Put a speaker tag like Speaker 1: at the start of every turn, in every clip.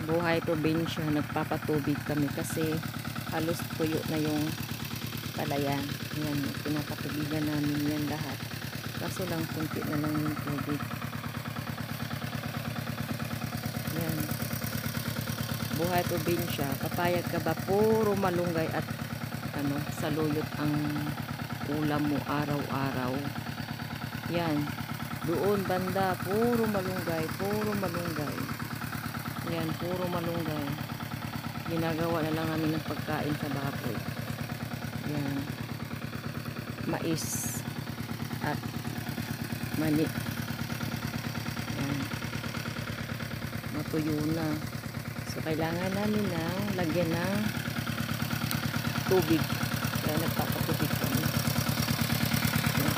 Speaker 1: Buhay probinsya, nagpapatubig kami kasi halos tuyo na yung palayan. Yan, pinapatubigan namin yan lahat. Kaso lang, kunti na lang yung tubig. Yan. Buhay probinsya, papayag ka ba? Puro malunggay at saluyot ang ulam mo araw-araw. Yan. Doon banda, puro malunggay, puro malunggay. Yan, puro malunggay. Ginagawa na lang namin ng pagkain sa baboy. Yan. Mais at mani. Yan. Matuyo na. So, kailangan namin ng lagyan ng tubig. Kaya nagpapatubig kami. Yan.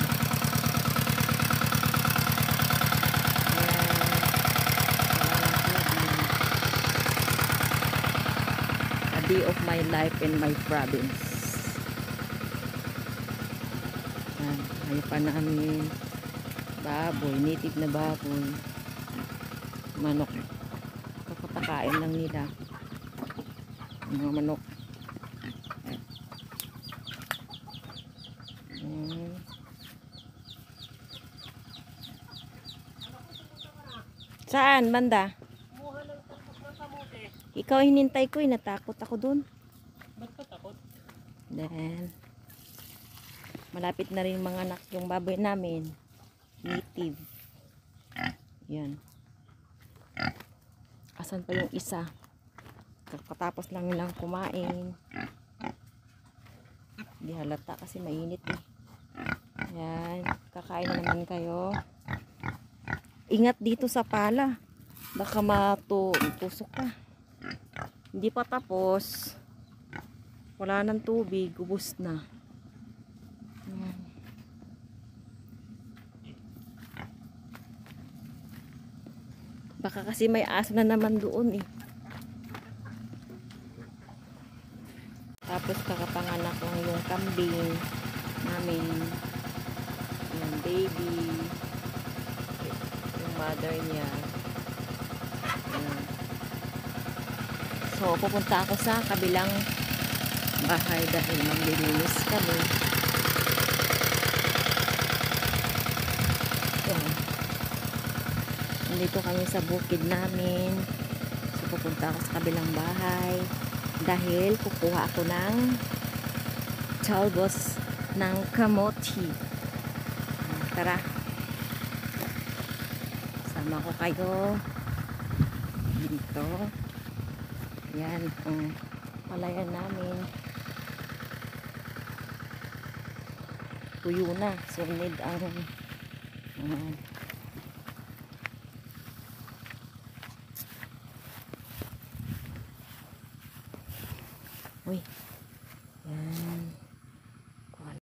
Speaker 1: A day of my life in my province. Yan. Ayaw pa namin baboy, native na baboy. Manok. Kakapakain lang nila. Mga manok. Saan, banda? Ikaw hinintay ko, natakot ako dun.
Speaker 2: Ba't ka takot?
Speaker 1: Then, malapit na rin mga anak yung baboy namin. Native. Yan. Asan pa yung isa? Kakatapos lang nilang kumain. Hindi halata kasi mainit eh. Yan. Kakain na naman kayo. Ingat dito sa pala. Baka matusok ka. Hindi pa tapos. Wala ng tubig. Ubos na. Yan. Baka kasi may aso na naman doon eh. Tapos kakapanganak lang yung kambing namin. Yung baby. Yung mother niya. Ayan. So, pupunta ako sa kabilang bahay dahil maglilinis kami. Ayan. Nandito kami sa bukid namin. So, pupunta ako sa kabilang bahay dahil kukuha ako ng talbos ng kamote. Tara. Sama ko kayo dito. Yan ang palayan namin. Tuyo na. Sunid ang uy. Yan.